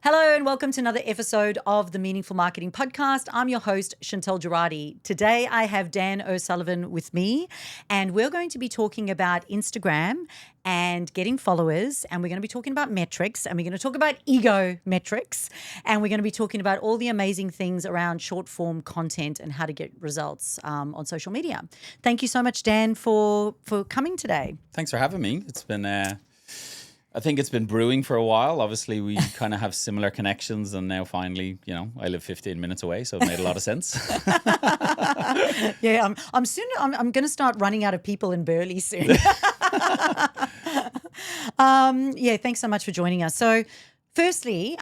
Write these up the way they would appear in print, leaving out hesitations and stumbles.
Hello and welcome to another episode of the Meaningful Marketing Podcast. I'm your host, Chantal Gerardy. Today I have Dan O'Sullivan with me, and we're going to be talking about Instagram and getting followers, and we're going to be talking about metrics, and we're going to talk about ego metrics, and we're going to be talking about all the amazing things around short form content and how to get results on social media. Thank you so much, Dan, for coming today. Thanks for having me. It's been I think it's been brewing for a while. Obviously, we kind of have similar connections, and now finally, I live 15 minutes away, so it made a lot of sense. Yeah, I'm going to start running out of people in Burley soon. Yeah, thanks so much for joining us. So, firstly,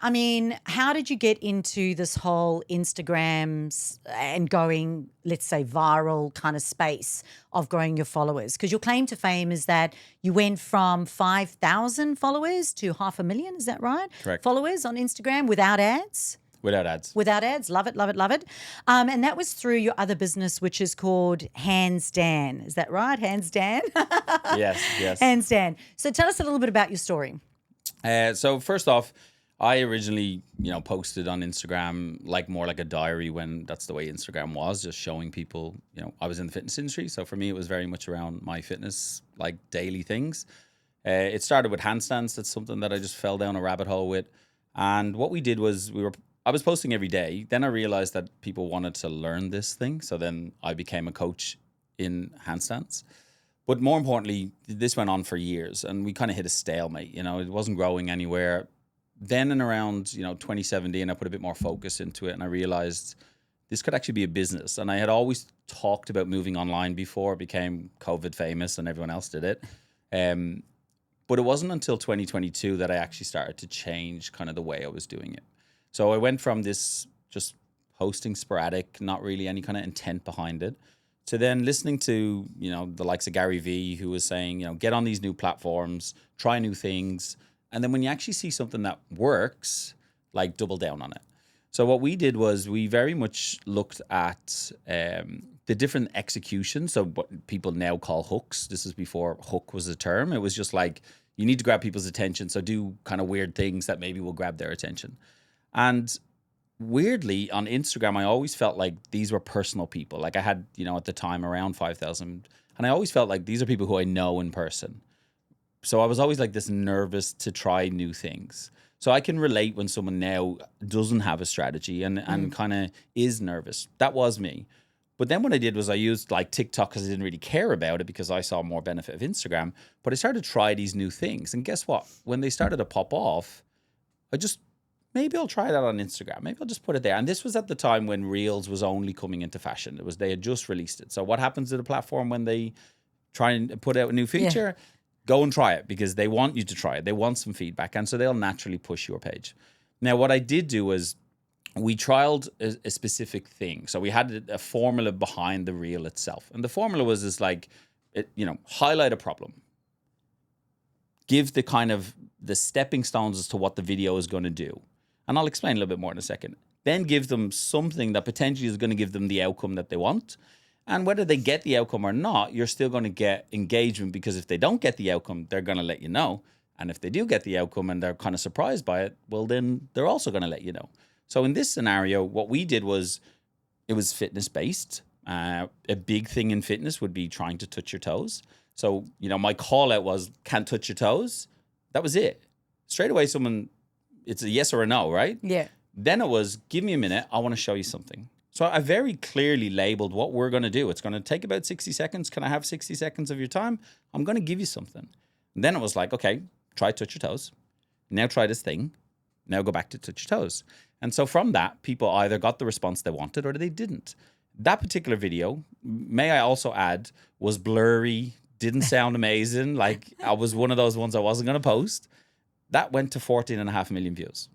how did you get into this whole Instagram and going, let's say, viral kind of space of growing your followers? Because your claim to fame is that you went from 5,000 followers to 500,000, is that right? Correct. Followers on Instagram without ads? Without ads. Without ads. Love it, love it, love it. And that was through your other business, which is called Hands Dan. Is that right? Hands Dan? Yes. Hands Dan. So tell us a little bit about your story. So first off, I originally, posted on Instagram more like a diary, when that's the way Instagram was, just showing people, I was in the fitness industry. So for me, it was very much around my fitness, daily things. It started with handstands. That's something that I just fell down a rabbit hole with. And what we did was I was posting every day. Then I realized that people wanted to learn this thing. So then I became a coach in handstands. But more importantly, this went on for years, and we kind of hit a stalemate. It wasn't growing anywhere. Then in around 2017, I put a bit more focus into it, and I realized this could actually be a business. And I had always talked about moving online before it became COVID famous and everyone else did it. But it wasn't until 2022 that I actually started to change kind of the way I was doing it. So I went from this just posting sporadic, not really any kind of intent behind it, to then listening to, the likes of Gary Vee, who was saying, get on these new platforms, try new things. And then when you actually see something that works, double down on it. So what we did was we very much looked at the different executions. So what people now call hooks. This is before hook was a term. It was just you need to grab people's attention. So do kind of weird things that maybe will grab their attention. And weirdly, on Instagram, I always felt like these were personal people. I had, at the time around 5,000. And I always felt like these are people who I know in person. So I was always this nervous to try new things. So I can relate when someone now doesn't have a strategy and kind of is nervous. That was me. But then what I did was I used TikTok because I didn't really care about it because I saw more benefit of Instagram. But I started to try these new things. And guess what? When they started to pop off, maybe I'll try that on Instagram. Maybe I'll just put it there. And this was at the time when Reels was only coming into fashion. They had just released it. So what happens to the platform when they try and put out a new feature? Yeah. Go and try it because they want you to try it. They want some feedback. And so they'll naturally push your page. Now, what I did do was we trialed a specific thing. So we had a formula behind the reel itself. And the formula was highlight a problem. Give the kind of the stepping stones as to what the video is going to do. And I'll explain a little bit more in a second. Then give them something that potentially is going to give them the outcome that they want. And whether they get the outcome or not, you're still going to get engagement, because if they don't get the outcome, they're going to let you know. And if they do get the outcome and they're kind of surprised by it, well, then they're also going to let you know. So in this scenario, what we did was it was fitness-based. A big thing in fitness would be trying to touch your toes. So, my call out was, can't touch your toes. That was it. Straight away, it's a yes or a no, right? Yeah. Then it was, give me a minute. I want to show you something. So I very clearly labeled what we're going to do. It's going to take about 60 seconds. Can I have 60 seconds of your time? I'm going to give you something. And then it was okay, try touch your toes. Now try this thing. Now go back to touch your toes. And so from that, people either got the response they wanted or they didn't. That particular video, may I also add, was blurry, didn't sound amazing. I was one of those ones I wasn't going to post. That went to 14.5 million views.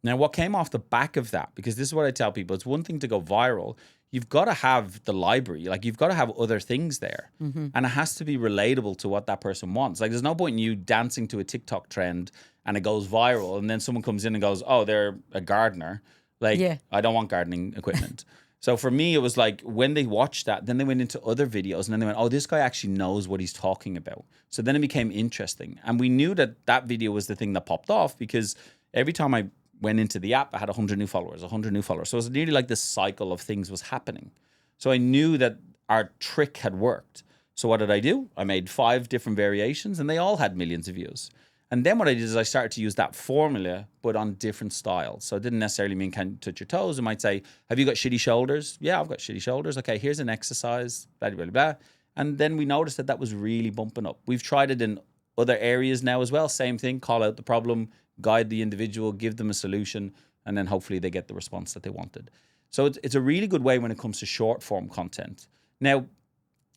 Now, what came off the back of that, because this is what I tell people, it's one thing to go viral. You've got to have the library. You've got to have other things there. Mm-hmm. And it has to be relatable to what that person wants. There's no point in you dancing to a TikTok trend and it goes viral. And then someone comes in and goes, oh, they're a gardener. I don't want gardening equipment. So for me, it was when they watched that, then they went into other videos and then they went, oh, this guy actually knows what he's talking about. So then it became interesting. And we knew that video was the thing that popped off, because every time I went into the app, I had 100 new followers, 100 new followers. So it was nearly like this cycle of things was happening. So I knew that our trick had worked. So what did I do? I made 5 different variations and they all had millions of views. And then what I did is I started to use that formula, but on different styles. So it didn't necessarily mean can you touch your toes. It might say, have you got shitty shoulders? Yeah, I've got shitty shoulders. Okay, here's an exercise, blah, blah, blah, blah. And then we noticed that that was really bumping up. We've tried it in other areas now as well. Same thing, call out the problem, guide the individual, give them a solution, and then hopefully they get the response that they wanted. So it's a really good way when it comes to short form content. Now,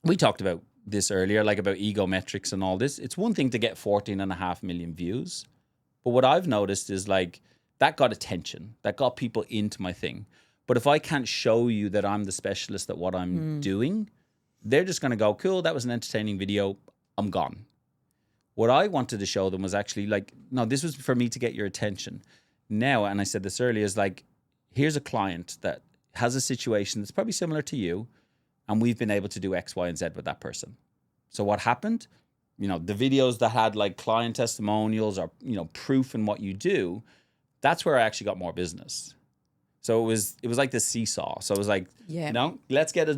we talked about this earlier, like about ego metrics and all this. It's one thing to get 14.5 million views. But what I've noticed is like that got attention, that got people into my thing. But if I can't show you that I'm the specialist at what I'm doing, they're just going to go, cool, that was an entertaining video, I'm gone. What I wanted to show them was actually like, no, this was for me to get your attention. Now, and I said this earlier, is like, here's a client that has a situation that's probably similar to you, and we've been able to do X, Y, and Z with that person. So what happened? You know, the videos that had like client testimonials or, you know, proof in what you do, that's where I actually got more business. So it was like this seesaw. So it was like, you know, let's get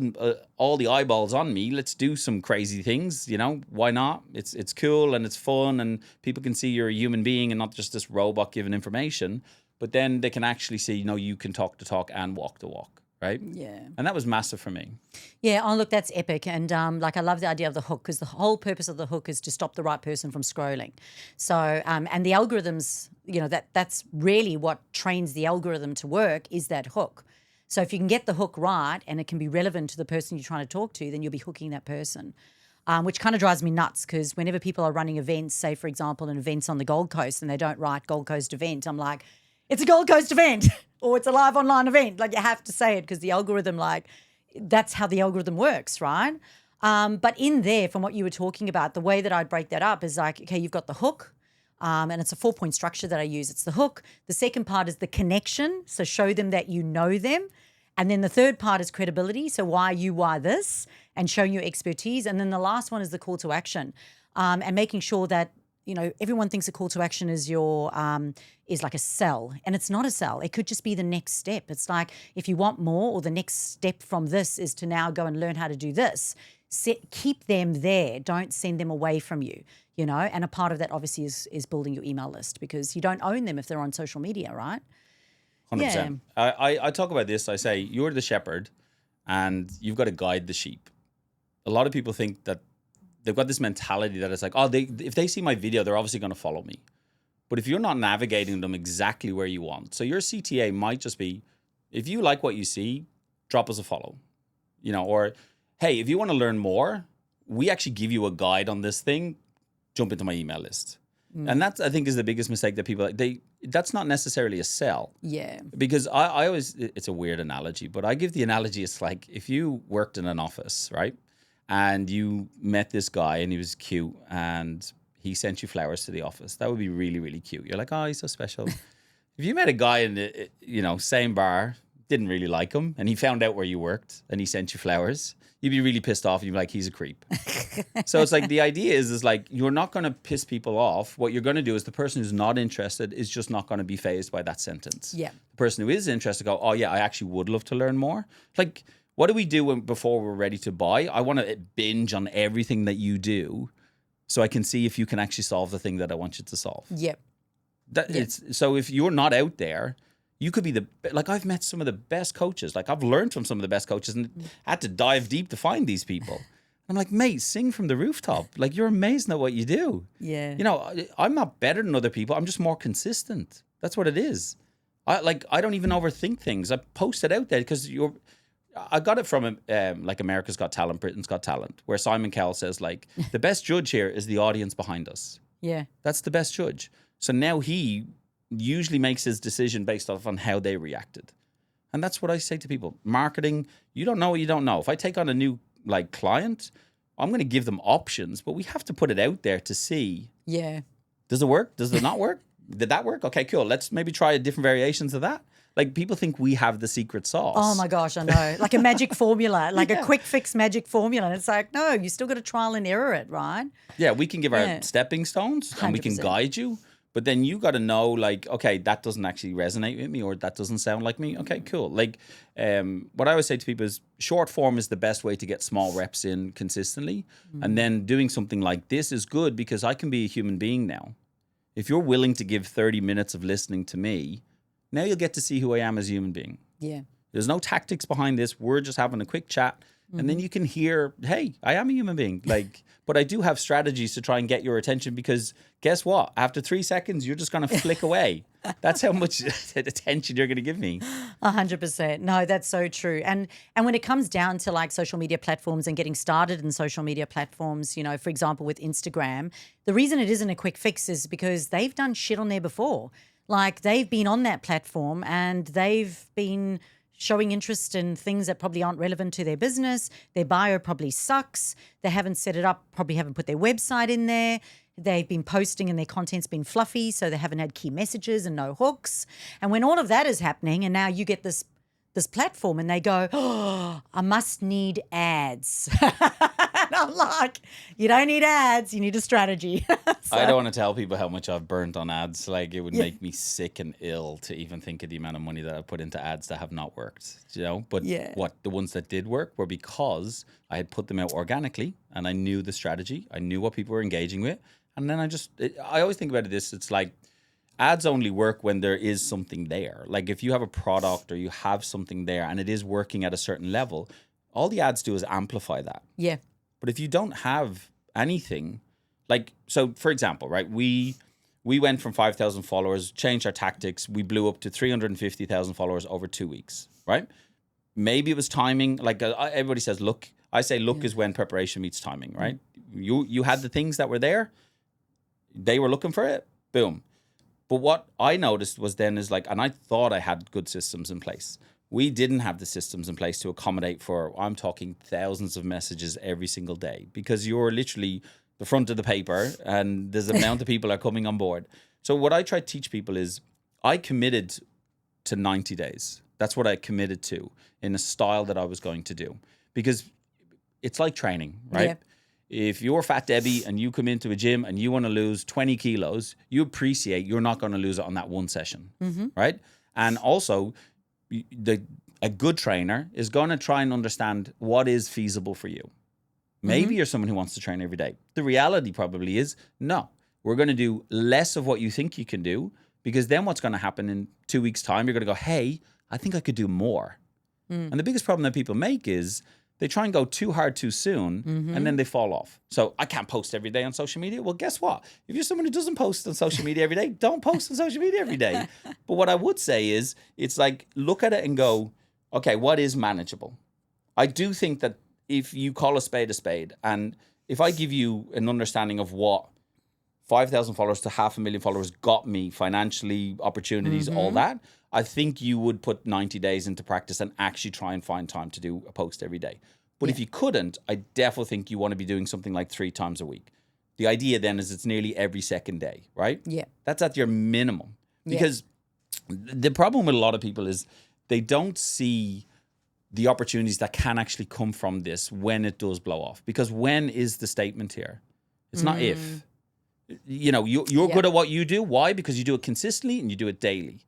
all the eyeballs on me. Let's do some crazy things. You know, why not? It's cool and it's fun and people can see you're a human being and not just this robot giving information. But then they can actually see, you know, you can talk the talk and walk the walk. Right? Yeah. And that was massive for me. Yeah. Oh, look, that's epic. And like, I love the idea of the hook because the whole purpose of the hook is to stop the right person from scrolling. So, and the algorithms, you know, that's really what trains the algorithm to work is that hook. So if you can get the hook right and it can be relevant to the person you're trying to talk to, then you'll be hooking that person. Which kind of drives me nuts because whenever people are running events, say, for example, an event's on the Gold Coast and they don't write Gold Coast event, I'm like, it's a Gold Coast event or it's a live online event. Like you have to say it because the algorithm, like that's how the algorithm works, right? But in there, from what you were talking about, the way that I'd break that up is like, okay, you've got the hook and it's a 4-point structure that I use. It's the hook. The second part is the connection. So show them that you know them. And then the third part is credibility. So why you, why this, and showing your expertise. And then the last one is the call to action and making sure that, you know, everyone thinks a call to action is your is like a sell, and it's not a sell. It could just be the next step. It's like if you want more, or the next step from this is to now go and learn how to do this. Keep them there. Don't send them away from you. You know, and a part of that obviously is building your email list because you don't own them if they're on social media, right? 100%. I talk about this. I say you're the shepherd, and you've got to guide the sheep. A lot of people think that they've got this mentality that it's like, oh, if they see my video, they're obviously going to follow me. But if you're not navigating them exactly where you want, so your CTA might just be, if you like what you see, drop us a follow, you know, or, hey, if you want to learn more, we actually give you a guide on this thing, jump into my email list. And that's, I think, is the biggest mistake that people, that's not necessarily a sell. Yeah. Because I always, it's a weird analogy, but I give the analogy, it's like if you worked in an office, right? And you met this guy and he was cute and he sent you flowers to the office. That would be really, really cute. You're like, oh, he's so special. If you met a guy in the, you know, same bar, didn't really like him, and he found out where you worked and he sent you flowers, you'd be really pissed off. You'd be like, he's a creep. So it's like the idea is like you're not going to piss people off. What you're going to do is the person who's not interested is just not going to be fazed by that sentence. Yeah. The person who is interested go, oh yeah, I actually would love to learn more. Like, what do we do before we're ready to buy? I want to binge on everything that you do so I can see if you can actually solve the thing that I want you to solve. Yep. So if you're not out there, you could be like I've met some of the best coaches. Like I've learned from some of the best coaches and had to dive deep to find these people. I'm like, mate, sing from the rooftop. Like you're amazing at what you do. Yeah. You know, I'm not better than other people. I'm just more consistent. That's what it is. I don't even overthink things. I post it out there because I got it from like America's Got Talent, Britain's Got Talent, where Simon Cowell says like the best judge here is the audience behind us. Yeah. That's the best judge. So now he usually makes his decision based off on how they reacted. And that's what I say to people. Marketing, you don't know what you don't know. If I take on a new like client, I'm going to give them options, but we have to put it out there to see. Yeah. Does it work? Does it not work? Did that work? Okay, cool. Let's maybe try different variations of that. Like people think we have the secret sauce. Oh my gosh, I know. Like a magic formula, like a quick fix magic formula. And it's like, no, you still got to trial and error it, right? Yeah, we can give our stepping stones and we can 100%. guide you. But then you got to know, like, okay, that doesn't actually resonate with me, or that doesn't sound like me. Okay, cool. Like, what I always say to people is short form is the best way to get small reps in consistently. And then doing something like this is good because I can be a human being now. If you're willing to give 30 minutes of listening to me, now you'll get to see who I am as a human being. Yeah. There's no tactics behind this. We're just having a quick chat. And then you can hear, hey, I am a human being. Like, but I do have strategies to try and get your attention because guess what? After 3 seconds, you're just going to flick away. That's how much attention you're going to give me. 100%. No, that's so true. And when it comes down to like social media platforms and getting started in social media platforms, you know, for example, with Instagram, the reason it isn't a quick fix is because they've done shit on there before. Like they've been on that platform and they've been showing interest in things that probably aren't relevant to their business. Their bio probably sucks. They haven't set it up, probably haven't put their website in there. They've been posting and their content's been fluffy, so they haven't had key messages and no hooks. And when all of that is happening and now you get this platform and they go, oh, I must need ads. And I'm like, you don't need ads, you need a strategy. I don't want to tell people how much I've burnt on ads. Like it would make me sick and ill to even think of the amount of money that I've put into ads that have not worked, you know? But what the ones that did work were because I had put them out organically and I knew the strategy. I knew what people were engaging with. And then I always think about this. It's like ads only work when there is something there. Like if you have a product or you have something there and it is working at a certain level, all the ads do is amplify that. Yeah. But if you don't have anything, like, so for example, right, we went from 5,000 followers, changed our tactics. We blew up to 350,000 followers over 2 weeks, right? Maybe it was timing. Like everybody says, look, I say, look is when preparation meets timing, right? You had the things that were there. They were looking for it. Boom. But what I noticed was then is like, and I thought I had good systems in place. We didn't have the systems in place to accommodate for, I'm talking thousands of messages every single day because you're literally the front of the paper and there's an amount of people are coming on board. So what I try to teach people is I committed to 90 days. That's what I committed to in a style that I was going to do because it's like training, right? Yep. If you're Fat Debbie and you come into a gym and you want to lose 20 kilos, you appreciate you're not going to lose it on that one session, right? And also, a good trainer is going to try and understand what is feasible for you. Maybe you're someone who wants to train every day. The reality probably is, no, we're going to do less of what you think you can do because then what's going to happen in 2 weeks' time, you're going to go, hey, I think I could do more. And the biggest problem that people make is they try and go too hard too soon and then they fall off. So I can't post every day on social media. Well, guess what? If you're someone who doesn't post on social media every day, don't post on social media every day. But what I would say is it's like, look at it and go, okay, what is manageable? I do think that if you call a spade, and if I give you an understanding of what 5,000 followers to 500,000 followers got me financially, opportunities, all that, I think you would put 90 days into practice and actually try and find time to do a post every day. But if you couldn't, I definitely think you want to be doing something like 3 times a week. The idea then is it's nearly every second day, right? Yeah. That's at your minimum. Because the problem with a lot of people is they don't see the opportunities that can actually come from this when it does blow off. Because when is the statement here? It's not if. You know, you're good at what you do. Why? Because you do it consistently and you do it daily.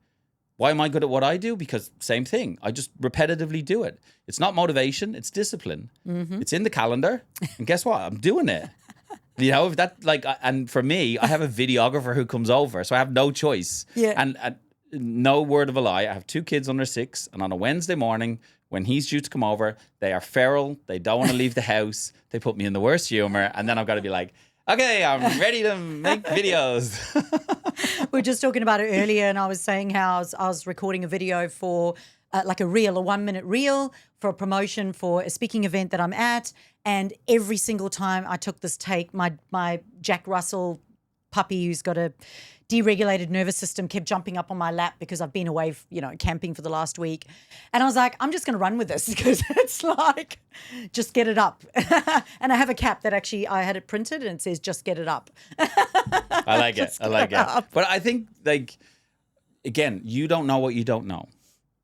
Why am I good at what I do? Because same thing. I just repetitively do it. It's not motivation. It's discipline. It's in the calendar. And guess what? I'm doing it. You know, if that like, and for me, I have a videographer who comes over, so I have no choice. Yeah. And no word of a lie, I have 2 kids under 6, and on a Wednesday morning, when he's due to come over, they are feral. They don't want to leave the house. They put me in the worst humor, and then I've got to be like, okay, I'm ready to make videos. We were just talking about it earlier, and I was saying how I was recording a video for like a 1-minute reel for a promotion for a speaking event that I'm at. And every single time I took this take, my Jack Russell puppy who's got a deregulated nervous system kept jumping up on my lap because I've been away, camping for the last week. And I was like, I'm just going to run with this because it's like, just get it up. And I have a cap that actually I had it printed and it says, just get it up. I like it. I like it. But I think, like, again, you don't know what you don't know.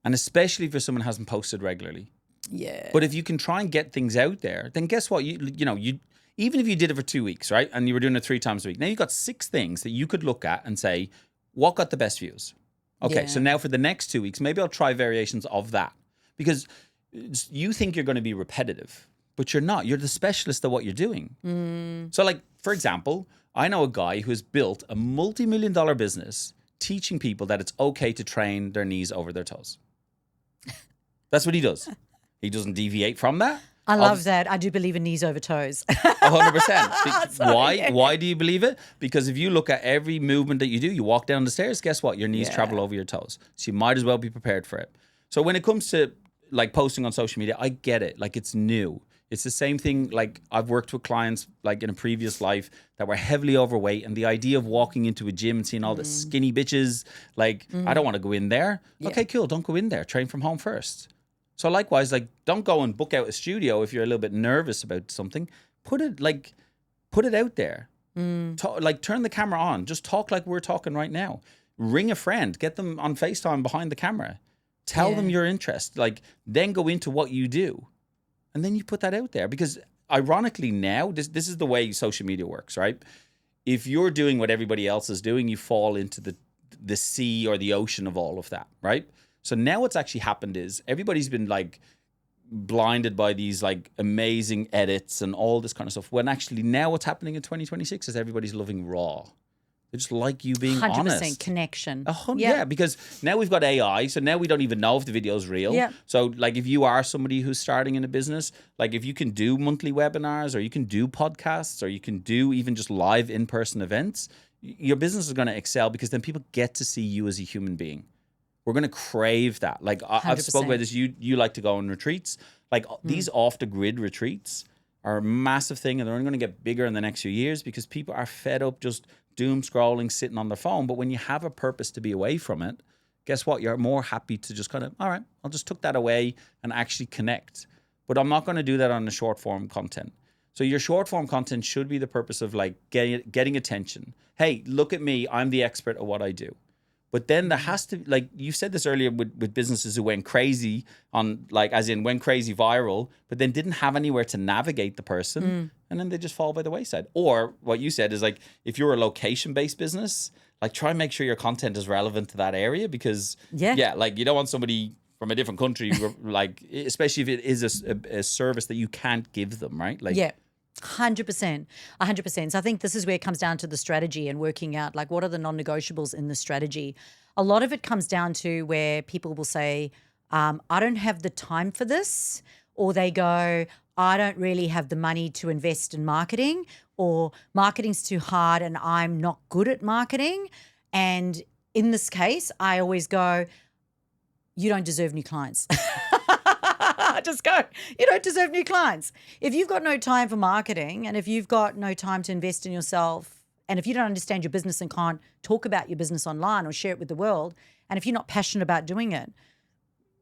And especially if someone hasn't posted regularly. Yeah. But if you can try and get things out there, then guess what? You even if you did it for 2 weeks, right? And you were doing it 3 times a week. Now you've got 6 things that you could look at and say, what got the best views? Okay, so now for the next 2 weeks, maybe I'll try variations of that. Because you think you're going to be repetitive, but you're not. You're the specialist at what you're doing. So like, for example, I know a guy who has built a multi-million-dollar business teaching people that it's okay to train their knees over their toes. That's what he does. He doesn't deviate from that. I love that. I do believe in knees over toes. 100%. Why do you believe it? Because if you look at every movement that you do, you walk down the stairs, guess what? Your knees travel over your toes. So you might as well be prepared for it. So when it comes to like posting on social media, I get it. Like it's new. It's the same thing. Like I've worked with clients like in a previous life that were heavily overweight, and the idea of walking into a gym and seeing all the skinny bitches, like I don't want to go in there. Okay, cool. Don't go in there. Train from home first. So likewise, like don't go and book out a studio if you're a little bit nervous about something. Put it out there. Like turn the camera on. Just talk like we're talking right now. Ring a friend. Get them on FaceTime behind the camera. Tell them your interest. Like then go into what you do. And then you put that out there. Because ironically now, this is the way social media works, right? If you're doing what everybody else is doing, you fall into the sea or the ocean of all of that, right? So now what's actually happened is everybody's been like blinded by these like amazing edits and all this kind of stuff. When actually now what's happening in 2026 is everybody's loving raw. They just like you being 100% honest. connection. Yeah, because now we've got AI, so now we don't even know if the video is real. Yeah. So like if you are somebody who's starting in a business, like if you can do monthly webinars or you can do podcasts or you can do even just live in-person events, your business is going to excel because then people get to see you as a human being. We're going to crave that. Like I've spoken about this. You like to go on retreats. Like these off the grid retreats are a massive thing, and they're only going to get bigger in the next few years because people are fed up just doom scrolling, sitting on their phone. But when you have a purpose to be away from it, guess what? You're more happy to just kind of, all right, I'll just tuck that away and actually connect. But I'm not going to do that on the short form content. So your short form content should be the purpose of like getting attention. Hey, look at me. I'm the expert at what I do. But then there has to, like you said this earlier with businesses who went crazy on, like, as in went crazy viral, but then didn't have anywhere to navigate the person. And then they just fall by the wayside. Or what you said is like, if you're a location-based business, like try and make sure your content is relevant to that area because, like you don't want somebody from a different country, like, especially if it is a service that you can't give them, right? Like, 100%. So I think this is where it comes down to the strategy and working out like what are the non-negotiables in the strategy. A lot of it comes down to where people will say, I don't have the time for this, or they go, I don't really have the money to invest in marketing, or marketing's too hard and I'm not good at marketing. And in this case, I always go, you don't deserve new clients. Just go, you don't deserve new clients. If you've got no time for marketing and if you've got no time to invest in yourself, and if you don't understand your business and can't talk about your business online or share it with the world, and if you're not passionate about doing it,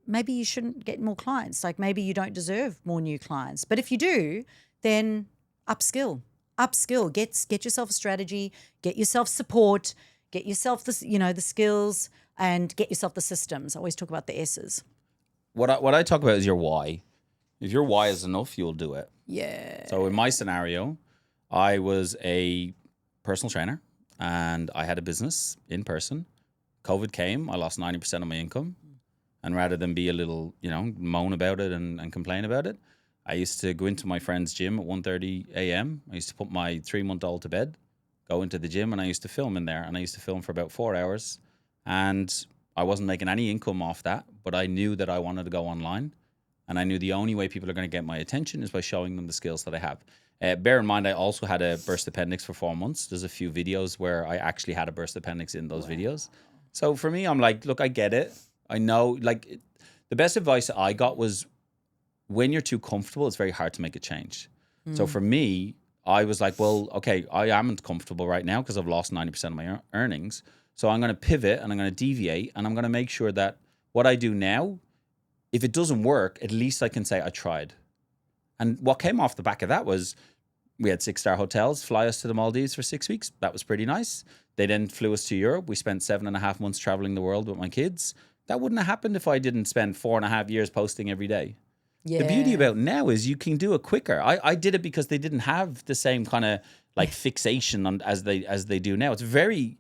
maybe you shouldn't get more clients. Like maybe you don't deserve more new clients. But if you do, then upskill, get yourself a strategy, get yourself support, get yourself the skills, and get yourself the systems. I always talk about the S's. What I talk about is your why. If your why is enough, you'll do it. Yeah. So in my scenario, I was a personal trainer and I had a business in person. COVID came, I lost 90% of my income. And rather than be a little, moan about it and complain about it, I used to go into my friend's gym at 1:30 a.m. I used to put my 3-month-old to bed, go into the gym, and I used to film in there. And I used to film for about 4 hours. And I wasn't making any income off that, but I knew that I wanted to go online. And I knew the only way people are going to get my attention is by showing them the skills that I have. Bear in mind, I also had a burst appendix for 4 months. There's a few videos where I actually had a burst appendix in those videos. So for me, I'm like, look, I get it. I know, like, the best advice I got was when you're too comfortable, it's very hard to make a change. So for me, I was like, well, okay, I am comfortable right now because I've lost 90% of my earnings. So I'm going to pivot and I'm going to deviate and I'm going to make sure that what I do now, if it doesn't work, at least I can say I tried. And what came off the back of that was we had 6-star hotels fly us to the Maldives for 6 weeks. That was pretty nice. They then flew us to Europe. We spent 7.5 months traveling the world with my kids. That wouldn't have happened if I didn't spend 4.5 years posting every day. The beauty Yeah. about now is you can do it quicker. I did it because they didn't have the same kind of like fixation on as they do now. It's very,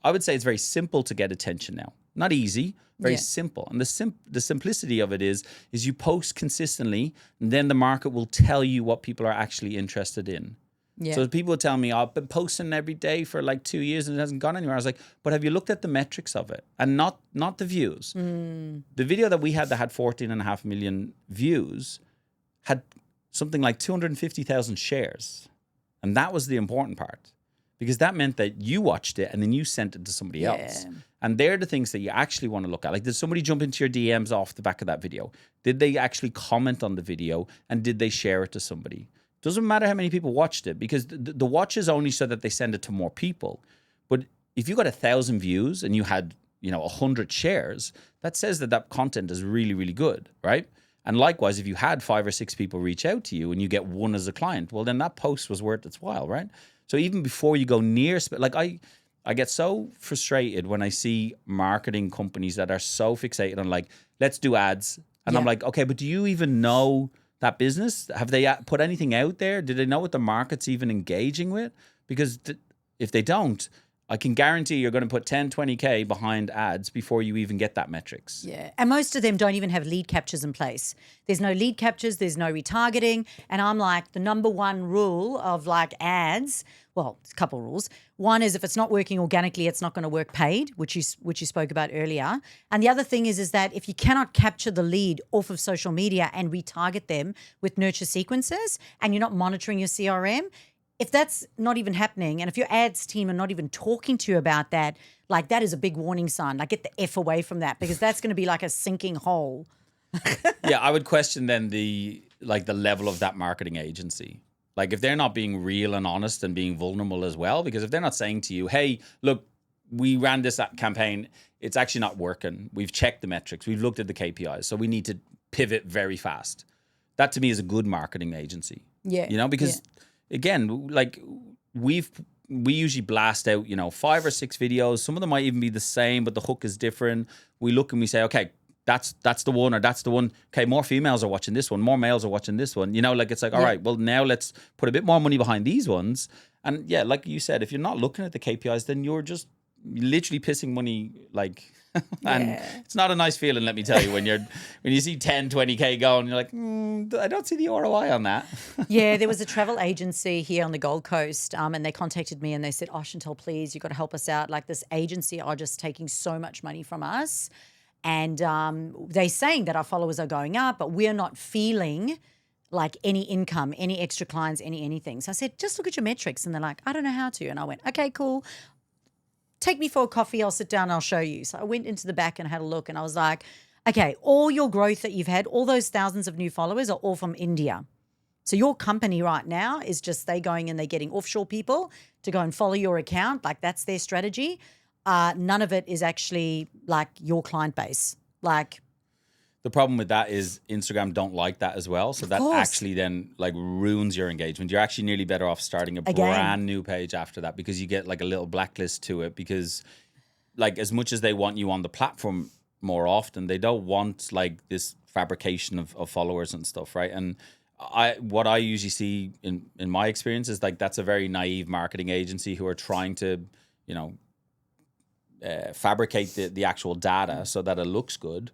I would say it's very simple to get attention now. Not easy, very Yeah. simple. And the simplicity of it is you post consistently, and then the market will tell you what people are actually interested in. Yeah. So people would tell me, I've been posting every day for like 2 years and it hasn't gone anywhere. I was like, but have you looked at the metrics of it? And not the views. The video that we had that had 14.5 million views had something like 250,000 shares. And that was the important part. Because that meant that you watched it and then you sent it to somebody else. And they're the things that you actually want to look at. Like, did somebody jump into your DMs off the back of that video? Did they actually comment on the video? And did they share it to somebody? Doesn't matter how many people watched it, because the watch is only so that they send it to more people. But if you got 1,000 views and you had, 100 shares, that says that content is really, really good, right? And likewise, if you had 5 or 6 people reach out to you and you get one as a client, well, then that post was worth its while, right? So even before you go near, like I get so frustrated when I see marketing companies that are so fixated on like, let's do ads. And I'm like, okay, but do you even know that business? Have they put anything out there? Do they know what the market's even engaging with? Because if they don't, I can guarantee you're going to put 10, 20K behind ads before you even get that metrics. Yeah. And most of them don't even have lead captures in place. There's no lead captures, there's no retargeting. And I'm like, the number one rule of like ads, well, it's a couple of rules. One is if it's not working organically, it's not going to work paid, which you spoke about earlier. And the other thing is that if you cannot capture the lead off of social media and retarget them with nurture sequences, and you're not monitoring your CRM, if that's not even happening, and if your ads team are not even talking to you about that, like that is a big warning sign. Like, get the F away from that, because that's going to be like a sinking hole. Yeah, I would question then the level of that marketing agency. Like, if they're not being real and honest and being vulnerable as well, because if they're not saying to you, hey, look, we ran this campaign, it's actually not working. We've checked the metrics. We've looked at the KPIs. So we need to pivot very fast. That to me is a good marketing agency. Yeah. Because again, like we usually blast out, 5 or 6 videos. Some of them might even be the same, but the hook is different. We look and we say, okay, that's the one, or that's the one. Okay, more females are watching this one, more males are watching this one. It's like, all right, well, now let's put a bit more money behind these ones. And yeah, like you said, if you're not looking at the KPIs, then you're just literally pissing money, like, and it's not a nice feeling, let me tell you, when you see 10, 20K going, you're like, I don't see the ROI on that. Yeah, there was a travel agency here on the Gold Coast, and they contacted me and they said, oh, Chantal, please, you've got to help us out. Like, this agency are just taking so much money from us. And they're saying that our followers are going up, but we're not feeling like any income, any extra clients, anything. So I said, just look at your metrics. And they're like, I don't know how to. And I went, okay, cool. Take me for a coffee. I'll sit down and I'll show you. So I went into the back and had a look, and I was like, okay, all your growth that you've had, all those thousands of new followers are all from India. So your company right now is just they going and they're getting offshore people to go and follow your account. Like, that's their strategy. None of it is actually like your client base. Like, the problem with that is Instagram don't like that as well. So that course. actually then like ruins your engagement. You're actually nearly better off starting a brand new page after that, because you get like a little blacklist to it, because like as much as they want you on the platform more often, they don't want like this fabrication of followers and stuff, right? And what I usually see in my experience is like that's a very naive marketing agency who are trying to, fabricate the actual data so that it looks good.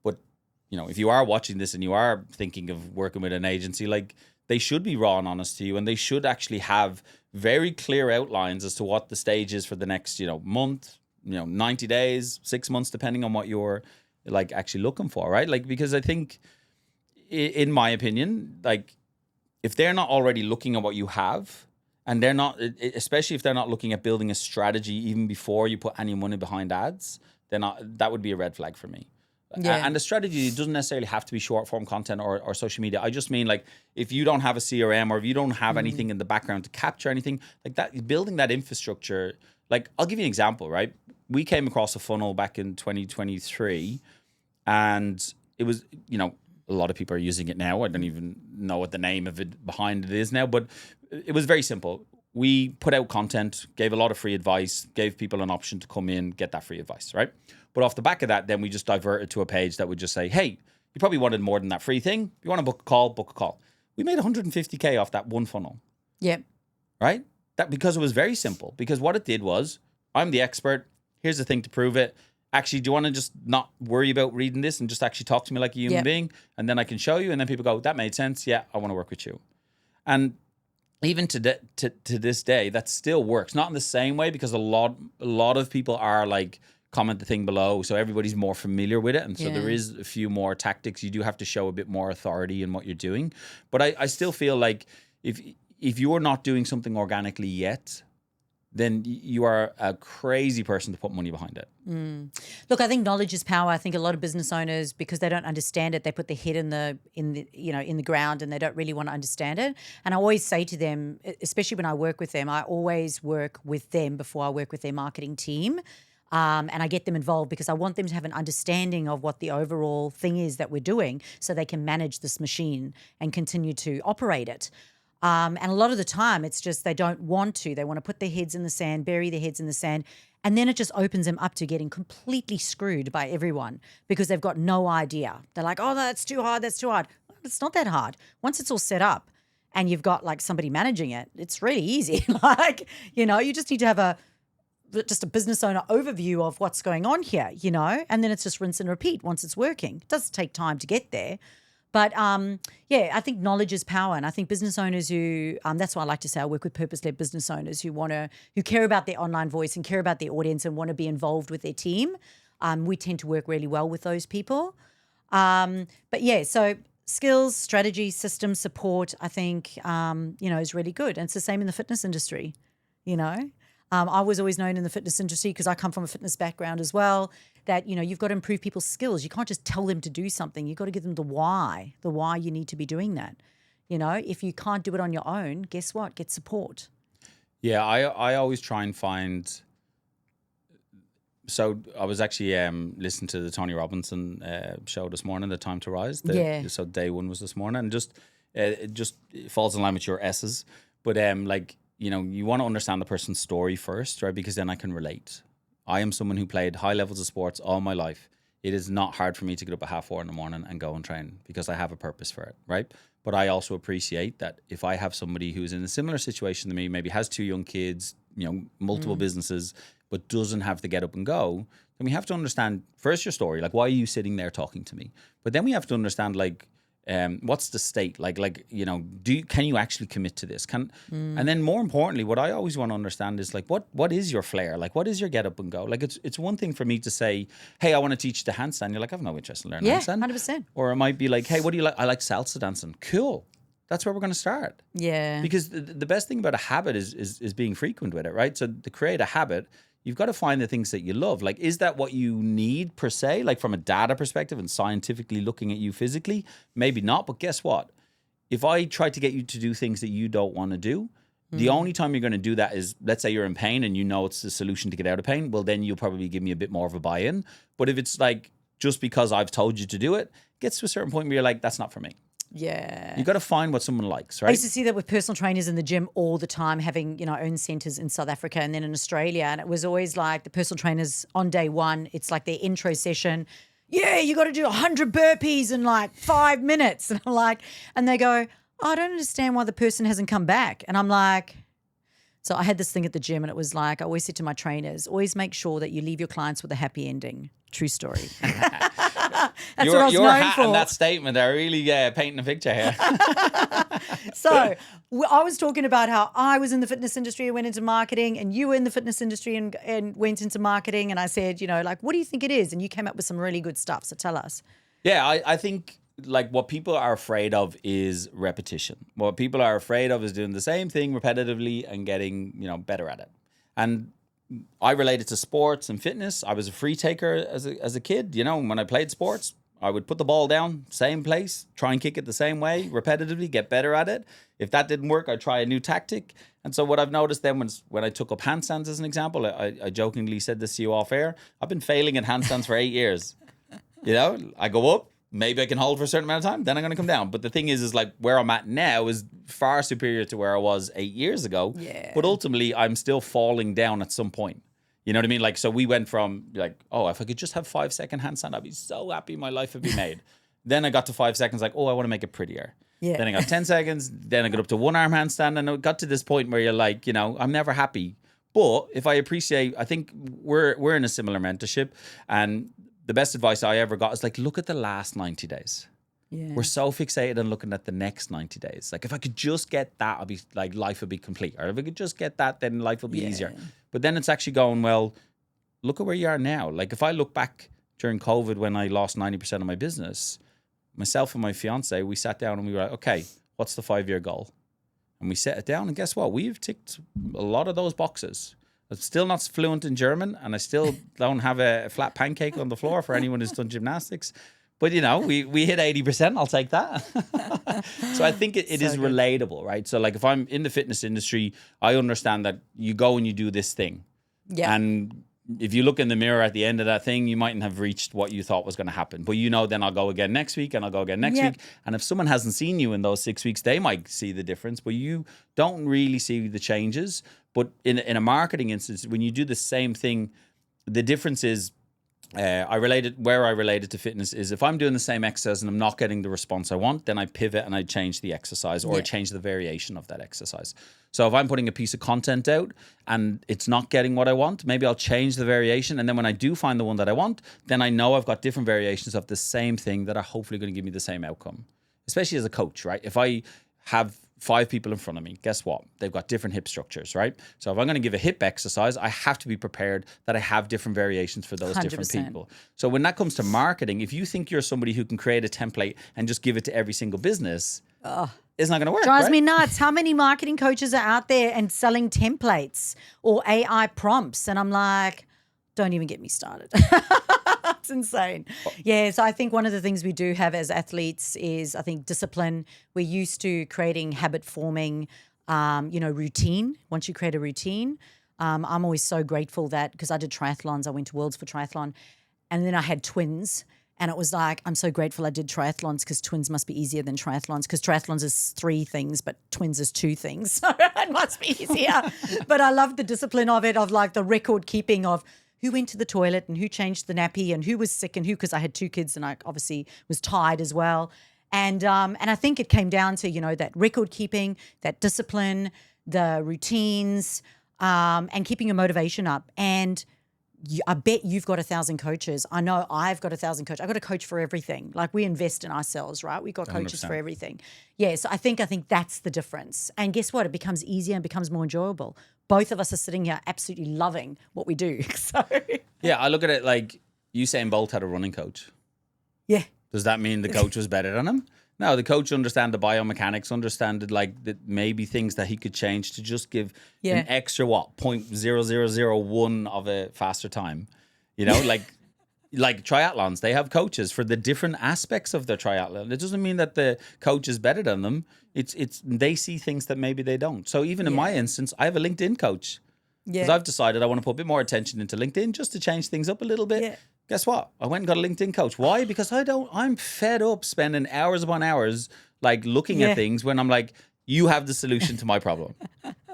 But if you are watching this and you are thinking of working with an agency, like they should be raw and honest to you, and they should actually have very clear outlines as to what the stage is for the next month, 90 days, 6 months, depending on what you're like actually looking for, right? Like, because I think in my opinion, like if they're not already looking at what you have, and they're not, especially if they're not looking at building a strategy even before you put any money behind ads, then that would be a red flag for me. Yeah. And the strategy doesn't necessarily have to be short form content or social media. I just mean like if you don't have a CRM, or if you don't have anything in the background to capture anything like that, building that infrastructure. Like, I'll give you an example, right? We came across a funnel back in 2023, and it was, a lot of people are using it now. I don't even know what the name of it behind it is now, but it was very simple. We put out content, gave a lot of free advice, gave people an option to come in, get that free advice, right? But off the back of that, then we just diverted to a page that would just say, hey, You probably wanted more than that free thing. If you want to book a call, book a call. We made 150K off that one funnel. Yep. Right? That because it was very simple. Because what it did was, I'm the expert. Here's the thing to prove it. Actually, do you want to just not worry about reading this and just actually talk to me like a human being? And then I can show you. And then people go, that made sense. Yeah, I want to work with you. And even to this day, that still works. Not in the same way, because a lot of people are like, comment the thing below, so everybody's more familiar with it, and so there is a few more tactics. You do have to show a bit more authority in what you're doing, but I still feel like if you're not doing something organically yet, then you are a crazy person to put money behind it. Look, I think knowledge is power. I think a lot of business owners, because they don't understand it, they put their head in the ground, and they don't really want to understand it. And I always say to them, especially when I work with them, I always work with them before I work with their marketing team. And I get them involved because I want them to have an understanding of what the overall thing is that we're doing, so they can manage this machine and continue to operate it. And a lot of the time it's just they don't want to. They want to put their heads in the sand, bury their heads in the sand, and then it just opens them up to getting completely screwed by everyone because they've got no idea. They're like, oh, that's too hard, that's too hard. Well, it's not that hard. Once it's all set up and you've got like somebody managing it, it's really easy. You just need to have just a business owner overview of what's going on here, and then it's just rinse and repeat once it's working. It does take time to get there. But I think knowledge is power. And I think business owners who, that's why I like to say I work with purpose-led business owners who care about their online voice and care about their audience and want to be involved with their team. We tend to work really well with those people. So skills, strategy, system support, I think, is really good. And it's the same in the fitness industry, I was always known in the fitness industry, because I come from a fitness background as well, that, you've got to improve people's skills. You can't just tell them to do something. You've got to give them the why you need to be doing that. If you can't do it on your own, guess what? Get support. Yeah, I always try and find. So I was actually listening to the Tony Robinson show this morning, The Time to Rise. So day one was this morning, and it just falls in line with your S's. But you want to understand the person's story first, right? Because then I can relate. I am someone who played high levels of sports all my life. It is not hard for me to get up at 4:30 in the morning and go and train, because I have a purpose for it, right? But I also appreciate that if I have somebody who's in a similar situation to me, maybe has 2 young kids, multiple businesses, but doesn't have to get up and go, then we have to understand first your story. Like, why are you sitting there talking to me? But then we have to understand, what's the state? Can you actually commit to this? And then more importantly, what I always want to understand is what is your flair? What is your get up and go? It's one thing for me to say, hey, I want to teach the handstand. You're like, I have no interest in learning handstand. 100%. Or it might be like, hey, what do you like? I like salsa dancing. Cool. That's where we're going to start. Yeah. Because the best thing about a habit is being frequent with it, right? So to create a habit, you've got to find the things that you love. Is that what you need per se? From a data perspective and scientifically looking at you physically? Maybe not, but guess what? If I try to get you to do things that you don't want to do, the only time you're going to do that is, let's say you're in pain and it's the solution to get out of pain, well, then you'll probably give me a bit more of a buy-in. But if it's just because I've told you to do it, it gets to a certain point where you're like, that's not for me. Yeah. You got to find what someone likes, right? I used to see that with personal trainers in the gym all the time, having, own centers in South Africa and then in Australia. And it was always like the personal trainers on day one, it's like their intro session. Yeah, you got to do 100 burpees in 5 minutes. And I'm like, and they go, oh, I don't understand why the person hasn't come back. And I'm like, so I had this thing at the gym, and it was like, I always said to my trainers, always make sure that you leave your clients with a happy ending. True story. That's what I was your known hat for. And that statement are really painting a picture here. So I was talking about how I was in the fitness industry and went into marketing, and you were in the fitness industry and went into marketing. And I said, what do you think it is? And you came up with some really good stuff. So tell us. Yeah, I think what people are afraid of is repetition. What people are afraid of is doing the same thing repetitively and getting, better at it. And I related to sports and fitness. I was a free taker as a kid. When I played sports, I would put the ball down, same place, try and kick it the same way, repetitively, get better at it. If that didn't work, I'd try a new tactic. And so what I've noticed then when I took up handstands as an example, I jokingly said this to you off air, I've been failing at handstands for 8 years. I go up, maybe I can hold for a certain amount of time, then I'm going to come down. But the thing is where I'm at now is far superior to where I was 8 years ago. Yeah. But ultimately, I'm still falling down at some point. You know what I mean? So we went from if I could just have 5-second handstand, I'd be so happy my life would be made. Then I got to 5 seconds, like, oh, I want to make it prettier. Yeah. Then I got 10 seconds. Then I got up to one arm handstand. And it got to this point where you're like, you know, I'm never happy. But if I appreciate, I think we're in a similar mentorship. And the best advice I ever got is like, look at the last 90 days. Yeah. We're so fixated on looking at the next 90 days. Like, if I could just get that, I'd be like, life would be complete. Or if I could just get that, then life would be easier. But then it's actually going, well, look at where you are now. Like, if I look back during COVID when I lost 90% of my business, myself and my fiance, we sat down and we were like, okay, what's the 5-year goal? And we set it down. And guess what? We've ticked a lot of those boxes. I'm still not fluent in German, and I still don't have a flat pancake on the floor for anyone who's done gymnastics. But, you know, we hit 80%. I'll take that. So I think it is relatable, right? So, like, if I'm in the fitness industry, I understand that you go and you do this thing. Yeah. And if you look in the mirror at the end of that thing, you mightn't have reached what you thought was going to happen. But, you know, then I'll go again next week and I'll go again next week. And if someone hasn't seen you in those 6 weeks, they might see the difference. But you don't really see the changes. But in a marketing instance, when you do the same thing, the difference is, I related to fitness is if I'm doing the same exercise and I'm not getting the response I want, then I pivot and I change the exercise or I change the variation of that exercise. So if I'm putting a piece of content out and it's not getting what I want, maybe I'll change the variation. And then when I do find the one that I want, then I know I've got different variations of the same thing that are hopefully going to give me the same outcome, especially as a coach, right? If I have 5 people in front of me, guess what? They've got different hip structures, right? So if I'm going to give a hip exercise, I have to be prepared that I have different variations for those 100%. Different people. So when that comes to marketing, if you think you're somebody who can create a template and just give it to every single business, it's not going to work. Drives me nuts. How many marketing coaches are out there and selling templates or AI prompts? And I'm like, don't even get me started. It's insane. Yeah, so I think one of the things we do have as athletes is, I think, discipline. We're used to creating habit forming, routine. Once you create a routine, I'm always so grateful that, because I did triathlons, I went to Worlds for triathlon, and then I had twins. And it was like, I'm so grateful I did triathlons, because twins must be easier than triathlons, because triathlons is 3 things, but twins is 2 things. So it must be easier. But I love the discipline of it, of like the record keeping of who went to the toilet and who changed the nappy and who was sick and who, because I had 2 kids and I obviously was tired as well. And I think it came down to, that record keeping, that discipline, the routines, and keeping your motivation up. And I bet you've got 1,000 coaches. I know I've got 1,000 coaches. I've got a coach for everything. Like, we invest in ourselves, right? We've got coaches 100%. For everything. Yeah, so I think that's the difference. And guess what? It becomes easier and becomes more enjoyable. Both of us are sitting here absolutely loving what we do. So yeah, I look at it like Usain Bolt had a running coach. Yeah. Does that mean the coach was better than him? No, the coach understood the biomechanics, understood like that maybe things that he could change to just give an extra 0.0001 of a faster time. Like triathlons, they have coaches for the different aspects of their triathlon. It doesn't mean that the coach is better than them. It's they see things that maybe they don't. So even in my instance, I have a LinkedIn coach. Because I've decided I want to put a bit more attention into LinkedIn just to change things up a little bit. Yeah. Guess what? I went and got a LinkedIn coach. Why? Because I'm fed up spending hours upon hours like looking at things when I'm like, you have the solution to my problem.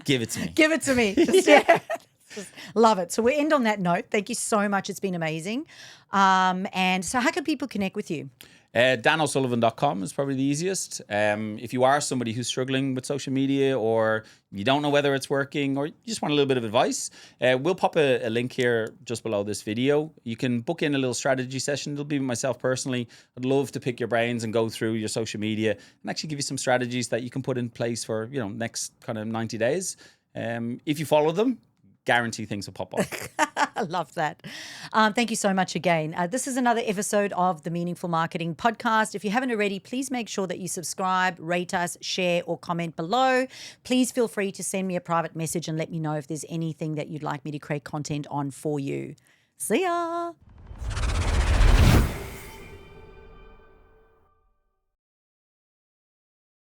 Give it to me. Give it to me. Just love it. So we end on that note. Thank you so much. It's been amazing. And so how can people connect with you? DanO'Sullivan.com is probably the easiest. If you are somebody who's struggling with social media, or you don't know whether it's working, or you just want a little bit of advice, we'll pop a link here just below this video. You can book in a little strategy session. It'll be with myself personally. I'd love to pick your brains and go through your social media and actually give you some strategies that you can put in place for next kind of 90 days. If you follow them, guarantee things will pop up. I love that. Thank you so much again. This is another episode of the Meaningful Marketing Podcast. If you haven't already, please make sure that you subscribe, rate us, share, or comment below. Please feel free to send me a private message and let me know if there's anything that you'd like me to create content on for you. See ya.